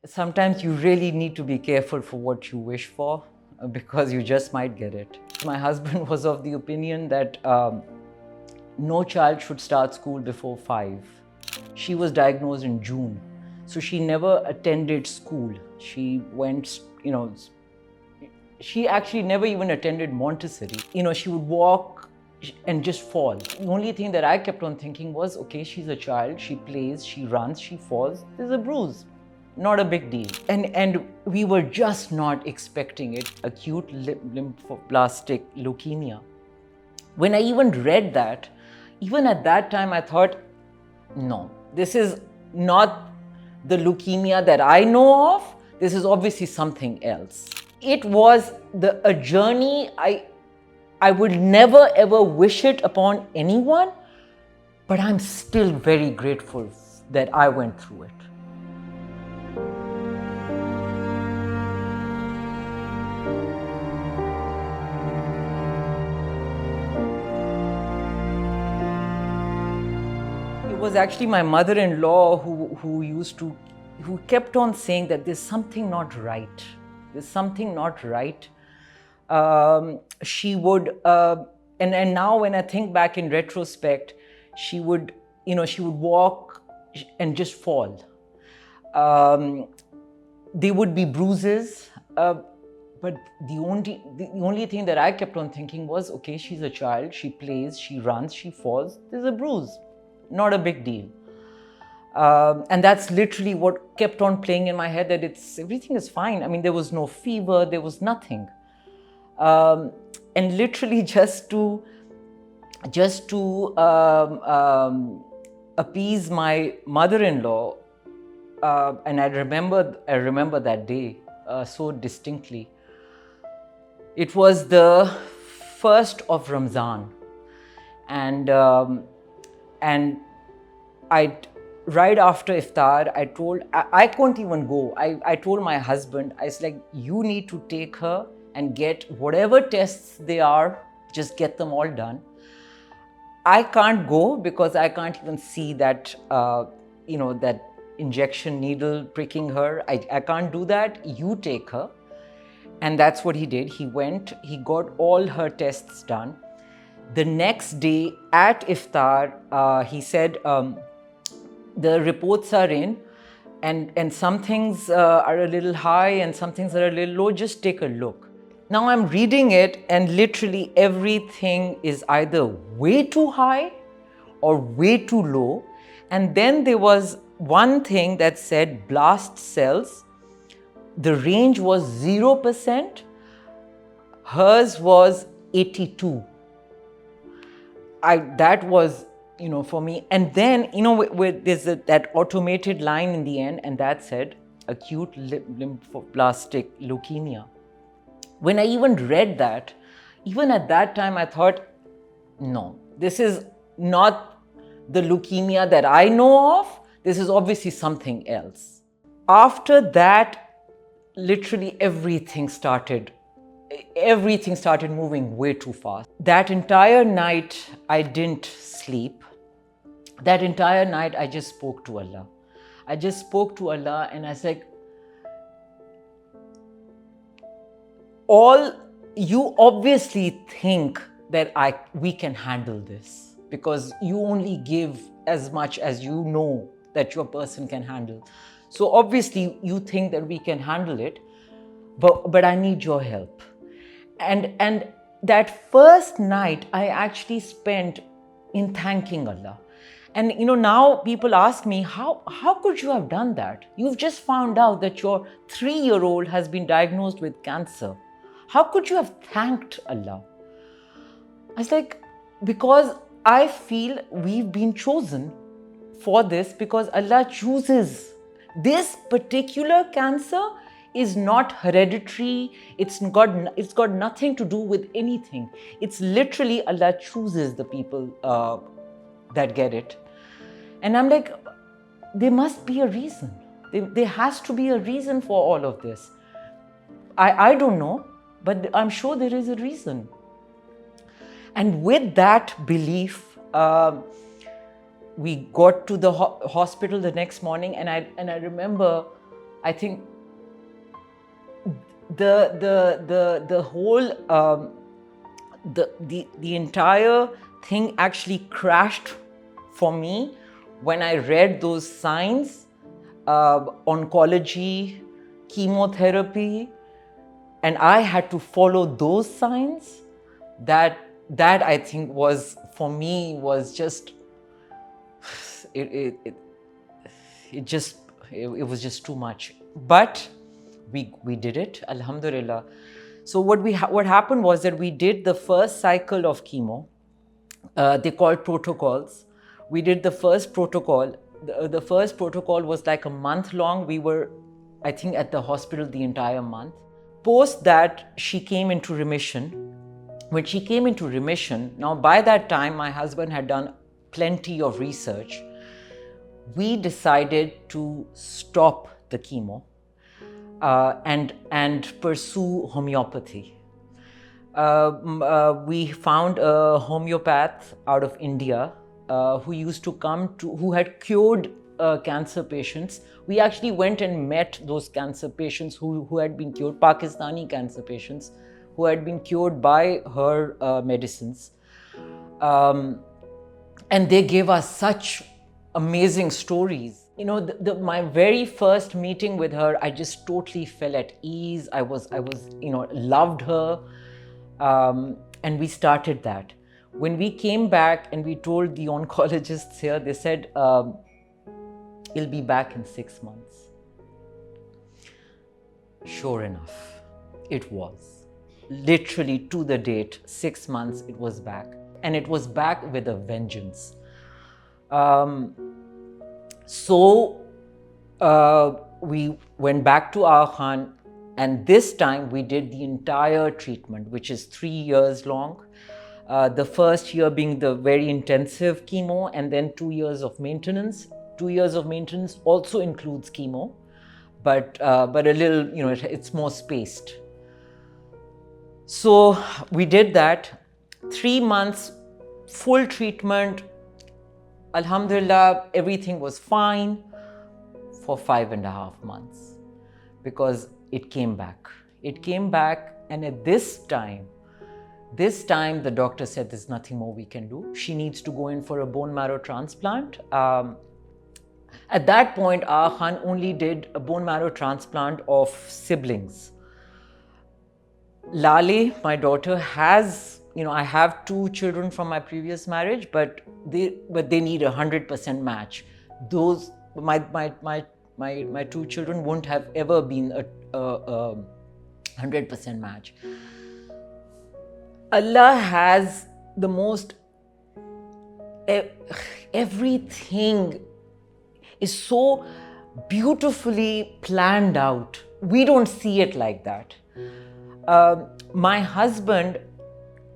Sometimes you really need to be careful for what you wish for because you just might get it. My husband was of the opinion that no child should start school before 5. She was diagnosed in June, so she never attended school. She went, she actually never even attended Montessori. She would walk and just fall. The only thing that I kept on thinking was, okay, she's a child, she plays, she runs, she falls, there's a bruise. Not a big deal. And we were just not expecting it. Acute lymphoblastic leukemia. When I even read that, even at that time, I thought, no, this is not the leukemia that I know of. This is obviously something else. It was a journey I would never ever wish it upon anyone, but I'm still very grateful that I went through it. It was actually my mother-in-law who kept on saying that there's something not right. There's something not right. She would, and now when I think back in retrospect, she would walk and just fall. There would be bruises, but the only thing that I kept on thinking was, okay, she's a child, she plays, she runs, she falls, there's a bruise, not a big deal. And that's literally what kept on playing in my head, that everything is fine. I mean, there was no fever, there was nothing. And literally just to appease my mother-in-law, and I remember that day so distinctly. It was the 1st of Ramzan, and right after iftar, I couldn't even go. I told my husband, I was like, you need to take her and get whatever tests they are, just get them all done. I can't go because I can't even see that, that injection needle pricking her. I can't do that. You take her. And that's what he did. He went, he got all her tests done. The next day at iftar, he said, the reports are in, and some things are a little high and some things are a little low. Just take a look. Now I'm reading it, and literally everything is either way too high or way too low. And then there was one thing that said blast cells. The range was 0%. Hers was 82. That was, for me. And then, there's that automated line in the end, and that said acute lymphoblastic leukemia. When I even read that, even at that time, I thought, no, this is not the leukemia that I know of. This is obviously something else. After that, literally everything started moving way too fast. That entire night, I didn't sleep. That entire night, I just spoke to Allah. And I said, you obviously think that we can handle this, because you only give as much as you know that your person can handle. So obviously you think that we can handle it, but I need your help. And that first night I actually spent in thanking Allah. And now people ask me, how could you have done that? You've just found out that your 3-year-old has been diagnosed with cancer. How could you have thanked Allah? I was like, because I feel we've been chosen for this, because Allah chooses. This particular cancer is not hereditary. It's got nothing to do with anything. It's literally Allah chooses the people that get it. And I'm like, there must be a reason. There has to be a reason for all of this. I don't know, but I'm sure there is a reason. And with that belief, we got to the hospital the next morning, and I remember I think the whole the entire thing actually crashed for me when I read those signs, oncology, chemotherapy, and I had to follow those signs. That I think was, for me, was just it just it was just too much. But we did it, alhamdulillah. So what happened was that we did the first cycle of chemo. They called protocols. We did the first protocol. The first protocol was like a month long. We were, I think, at the hospital the entire month. Post that, she came into remission. When she came into remission, now by that time, my husband had done plenty of research. We decided to stop the chemo and pursue homeopathy. We found a homeopath out of India who used to come to, who had cured cancer patients. We actually went and met those cancer patients who had been cured, Pakistani cancer patients who had been cured by her medicines. And they gave us such amazing stories. You know, my very first meeting with her, I just totally fell at ease. I was, loved her. And we started that. When we came back and we told the oncologists here, they said, it'll be back in 6 months. Sure enough, it was. Literally to the date, 6 months, it was back. And it was back with a vengeance. So we went back to our Khan, and this time we did the entire treatment, which is 3 years long. The first year being the very intensive chemo, and then 2 years of maintenance. 2 years of maintenance also includes chemo, but a little, it's more spaced. So we did that. 3 months, full treatment. Alhamdulillah, everything was fine for 5.5 months because it came back. It came back, and at this time, the doctor said there's nothing more we can do. She needs to go in for a bone marrow transplant. At that point, our Khan only did a bone marrow transplant of siblings. Lale, my daughter, has, I have 2 children from my previous marriage, but they need 100% match. Those, my 2 children wouldn't have ever been a 100% match. Allah has the most, everything is so beautifully planned out. We don't see it like that. My husband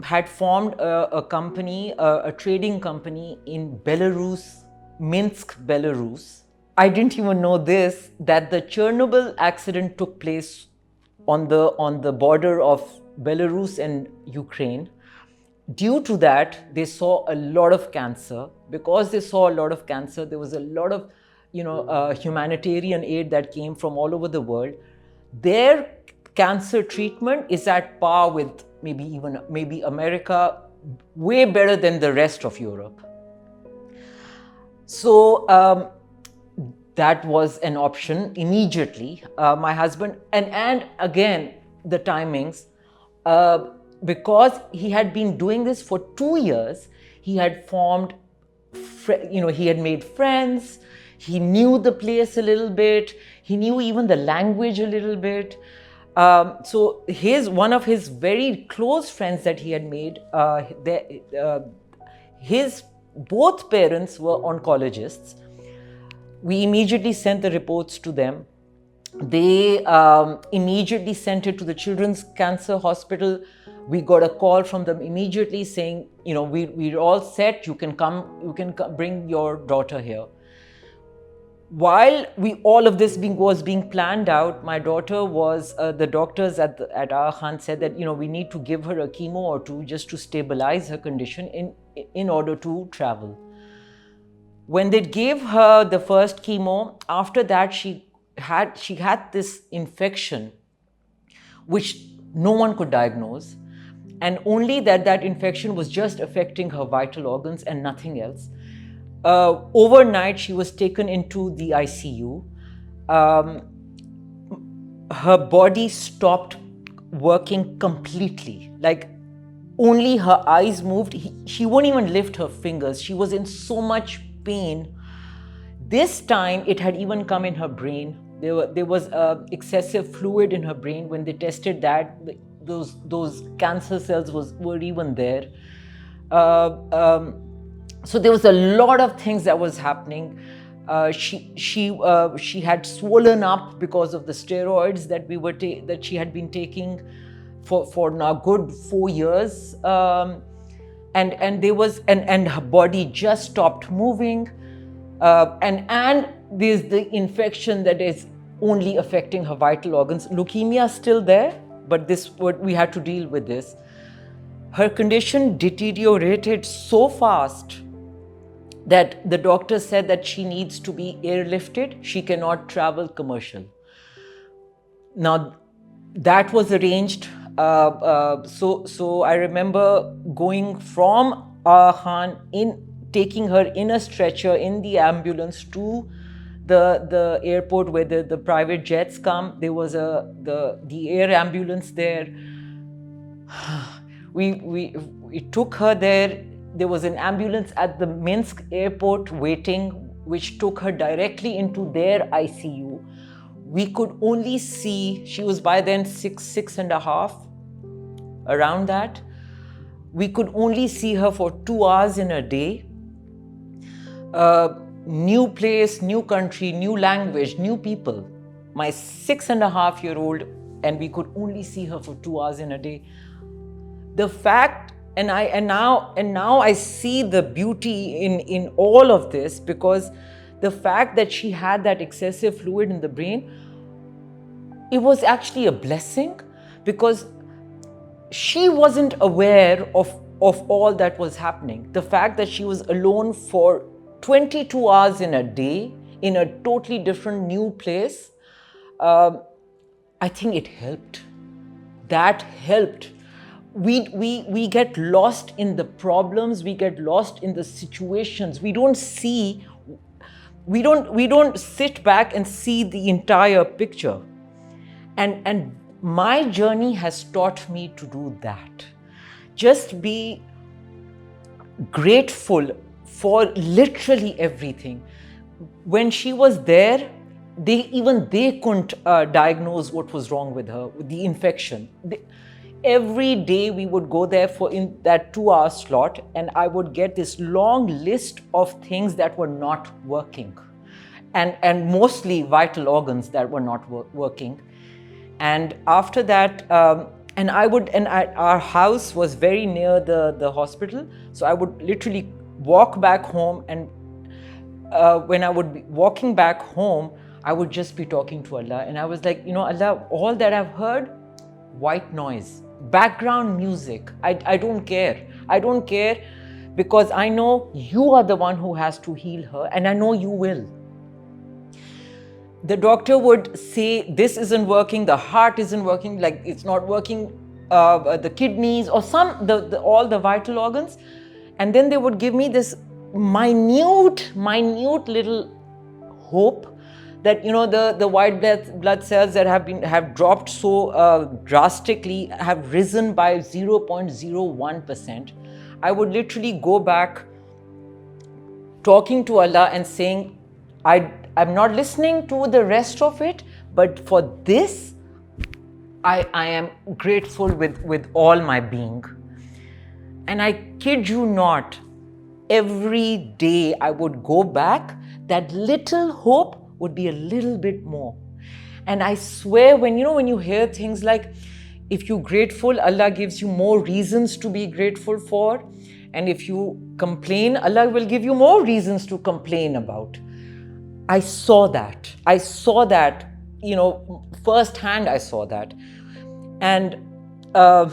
had formed a company, a trading company in Belarus, Minsk, Belarus. I didn't even know this, that the Chernobyl accident took place on the border of Belarus and Ukraine. Due to that, they saw a lot of cancer. Because they saw a lot of cancer, there was a lot of humanitarian aid that came from all over the world. Their cancer treatment is at par with maybe America, way better than the rest of Europe. So that was an option immediately. My husband, and again, the timings, because he had been doing this for 2 years, he had formed, he had made friends, he knew the place a little bit, he knew even the language a little bit. So one of his very close friends that he had made, his both parents were oncologists. We immediately sent the reports to them. They immediately sent it to the Children's Cancer Hospital. We got a call from them immediately saying, we're all set. You can come, bring your daughter here. While all of this was being planned out, my daughter was, the doctors at our Khan said that, we need to give her a chemo or 2 just to stabilize her condition in order to travel. When they gave her the first chemo, after that she she had this infection which no one could diagnose, and only that infection was just affecting her vital organs and nothing else. Overnight, she was taken into the ICU. Her body stopped working completely. Like, only her eyes moved. She wouldn't even lift her fingers. She was in so much pain. This time, it had even come in her brain. There was excessive fluid in her brain. When they tested that, those cancer cells were even there. So there was a lot of things that was happening. She had swollen up because of the steroids that she had been taking for now good 4 years, and her body just stopped moving, and there's the infection that is only affecting her vital organs. Leukemia is still there, but we had to deal with this. Her condition deteriorated so fast that the doctor said that she needs to be airlifted. She cannot travel commercial. Now, that was arranged. So I remember going from Khan, taking her in a stretcher in the ambulance to the airport where the private jets come. There was the air ambulance there. We took her there. There was an ambulance at the Minsk airport waiting, which took her directly into their ICU. We could only see, she was by then six and a half, around that. We could only see her for 2 hours in a day. New place, new country, new language, new people. My 6.5-year-old, and we could only see her for 2 hours in a day. The fact, and now I see the beauty in all of this, because the fact that she had that excessive fluid in the brain, it was actually a blessing, because she wasn't aware of all that was happening. The fact that she was alone for 22 hours in a day in a totally different new place, I think it helped. That helped. We get lost in the problems, we get lost in the situations. We don't sit back and see the entire picture. And my journey has taught me to do that. Just be grateful for literally everything. When she was there, they couldn't diagnose what was wrong with her, with the infection. Every day we would go there in that 2-hour slot, and I would get this long list of things that were not working, and mostly vital organs that were not working. And after that, our house was very near the hospital, so I would literally walk back home, and when I would be walking back home, I would just be talking to Allah, and I was like, Allah, all that I've heard, white noise, background music. I don't care. I don't care, because I know you are the one who has to heal her, and I know you will. The doctor would say, this isn't working, the heart isn't working, like it's not working, the kidneys or all the vital organs. And then they would give me this minute little hope that the white blood cells that have dropped so drastically have risen by 0.01%. I would literally go back talking to Allah and saying, I'm not listening to the rest of it, but for this, I am grateful with all my being. And I kid you not, every day I would go back, that little hope would be a little bit more. And I swear, when you hear things like, if you're grateful, Allah gives you more reasons to be grateful for. And if you complain, Allah will give you more reasons to complain about. I saw that, firsthand I saw that. And I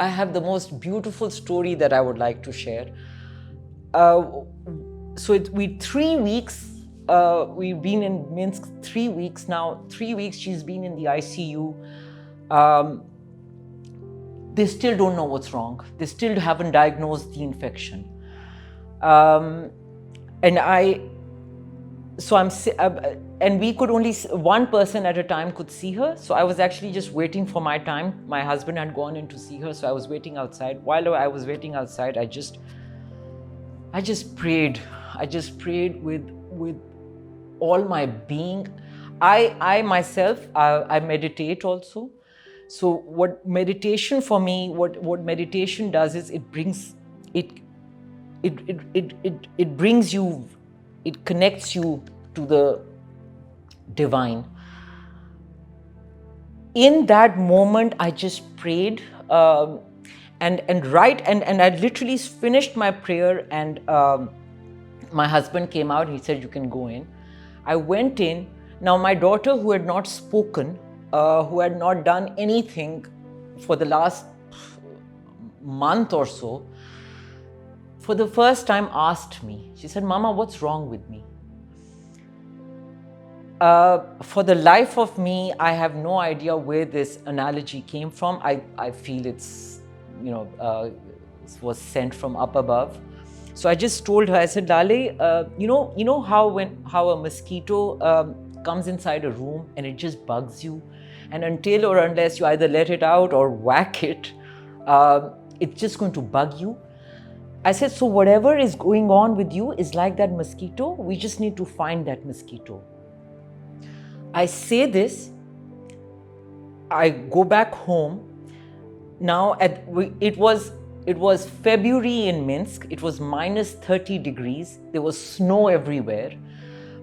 have the most beautiful story that I would like to share. So we 3 weeks we've been in Minsk 3 weeks now. 3 weeks she's been in the ICU. They still don't know what's wrong. They still haven't diagnosed the infection. And we could only, one person at a time could see her. So I was actually just waiting for my time. My husband had gone in to see her, so I was waiting outside. While I was waiting outside, I just prayed. I just prayed with all my being. I myself, I meditate also. So what meditation for me, what meditation does is it brings you, it connects you to the divine. In that moment, I just prayed, and I literally finished my prayer, and my husband came out. He said, "You can go in." I went in. Now my daughter, who had not spoken, who had not done anything for the last month or so, for the first time asked me. She said, "Mama, what's wrong with me?" For the life of me, I have no idea where this analogy came from. I feel it's, it was sent from up above. So I just told her, I said, "Lale, you know how a mosquito comes inside a room and it just bugs you, and until or unless you either let it out or whack it, it's just going to bug you." I said, "So whatever is going on with you is like that mosquito. We just need to find that mosquito." I say this, I go back home. Now it was February in Minsk. It was minus 30 degrees. There was snow everywhere.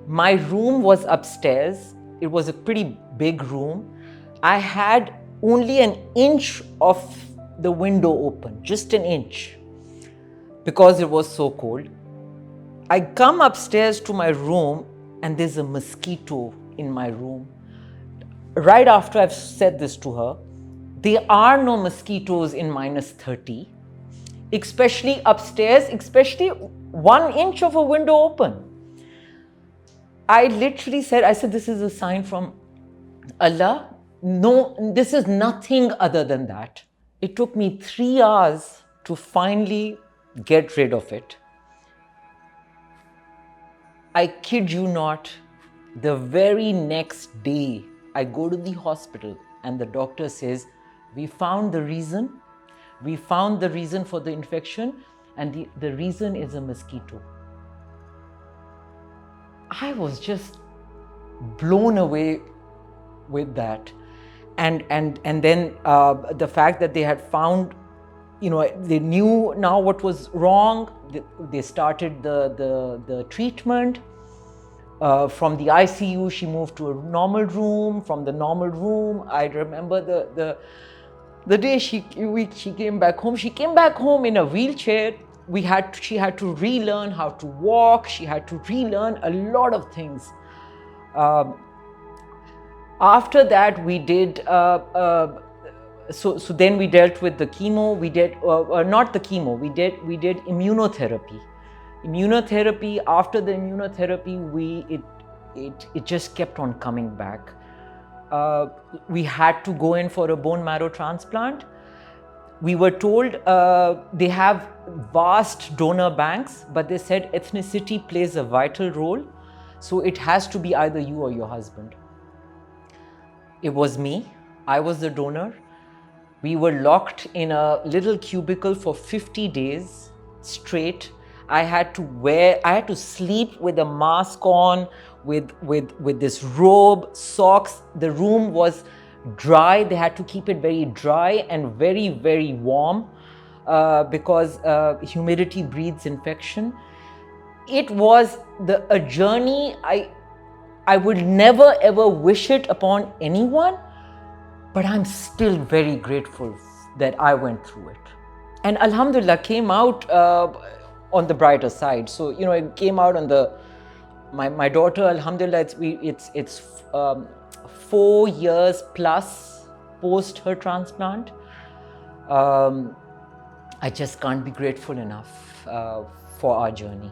My room was upstairs. It was a pretty big room. I had only an inch of the window open, just an inch, because it was so cold. I come upstairs to my room and there's a mosquito in my room. Right after I've said this to her, there are no mosquitoes in minus 30, especially upstairs, especially 1 inch of a window open. I literally said, "This is a sign from Allah. No, this is nothing other than that." It took me 3 hours to finally get rid of it. I kid you not, the very next day, I go to the hospital and the doctor says, "We found the reason. We found the reason for the infection, and the reason is a mosquito." I was just blown away with that. And then the fact that they had found, they knew now what was wrong. They started the treatment. From the ICU, she moved to a normal room. From the normal room, I remember the day she came back home. She came back home in a wheelchair. She had to relearn how to walk. She had to relearn a lot of things. After that, we did. So then we dealt with the chemo. We did not the chemo. We did immunotherapy. Immunotherapy. After the immunotherapy, it just kept on coming back. We had to go in for a bone marrow transplant. We were told they have vast donor banks, but they said ethnicity plays a vital role. So it has to be either you or your husband. It was me. I was the donor. We were locked in a little cubicle for 50 days straight. I had to sleep with a mask on, with this robe, socks. The room was dry. They had to keep it very dry and very, very warm because humidity breeds infection. It was a journey. I would never ever wish it upon anyone, but I'm still very grateful that I went through it. And Alhamdulillah, came out on the brighter side. So, it came out on my daughter, Alhamdulillah, it's 4 years plus post her transplant. I just can't be grateful enough for our journey.